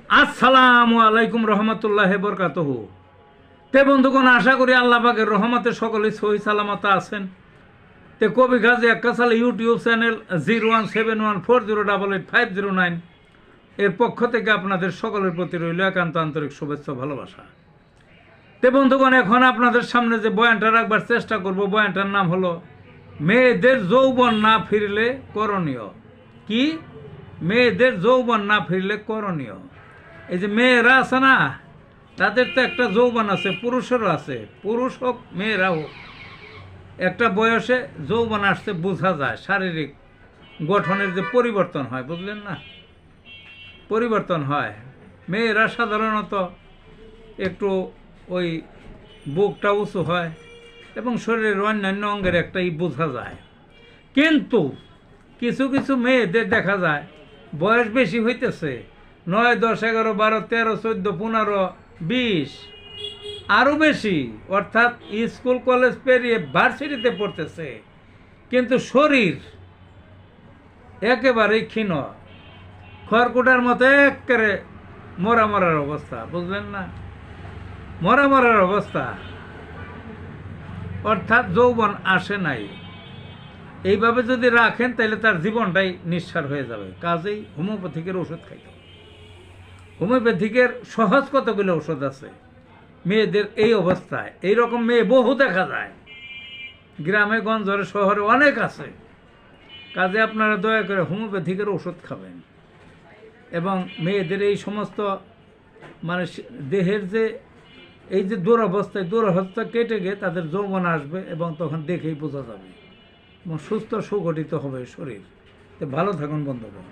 আসসালামু আলাইকুম রহমতুল্লাহ বরকাতহু। তে বন্ধুগণ, আশা করি আল্লাহ পাকের রহমতে সকলেই সহি সালামত আছেন। তে কবি গাজী আক্কাসাল ইউটিউব চ্যানেল 017140885009 এর পক্ষ থেকে আপনাদের সকলের প্রতি রইল একান্ত আন্তরিক শুভেচ্ছা ভালোবাসা। তে বন্ধুগণ, এখন আপনাদের সামনে যে বয়ানটা রাখবার চেষ্টা করব, বয়ানটার নাম হলো মেয়েদের যৌবন না ফিরলে করণীয়। কি? মেয়েদের যৌবন না ফিরলে করণীয়। এই যে মেয়েরা আছে না, তাদের তো একটা যৌবন আছে, পুরুষেরও আছে, পুরুষ হোক মেয়েরা হোক, একটা বয়সে যৌবন আসতে বোঝা যায়। শারীরিক গঠনের যে পরিবর্তন হয়, বুঝলেন না, পরিবর্তন হয়। মেয়েরা সাধারণত একটু ওই বুকটা উঁচু হয় এবং শরীরের অন্যান্য অঙ্গের একটাই বোঝা যায়। কিন্তু কিছু কিছু মেয়েদের দেখা যায় বয়স বেশি হইতেছে, 9, 10, 11, 12, 13, 14, 15, 20 আরও বেশি, অর্থাৎ স্কুল কলেজ পেরিয়ে ভার্সিটিতে পড়তেছে, কিন্তু শরীর একেবারেই ক্ষীণ, খড়কুটার মতো একেবারে মরা মরার অবস্থা, বুঝলেন না, মরা মরার অবস্থা, অর্থাৎ যৌবন আসে নাই। এইভাবে যদি রাখেন তাহলে তার জীবনটাই নিঃসার হয়ে যাবে। কাজেই হোমিওপ্যাথিকের ওষুধ খাইতে। হোমিওপ্যাথিকের সহজ কতগুলো ওষুধ আছে মেয়েদের এই অবস্থায়। এইরকম মেয়ে বহু দেখা যায়, গ্রামে গঞ্জরে শহরে অনেক আছে। কাজে আপনারা দয়া করে হোমিওপ্যাথিকের ওষুধ খাবেন এবং মেয়েদের এই সমস্ত মানে দেহের যে এই যে দুরবস্থা কেটে গিয়ে তাদের যৌবন আসবে এবং তখন দেখেই বোঝা যাবে এবং সুস্থ সুগঠিত হবে শরীর। তো ভালো থাকুন বন্ধুগণ।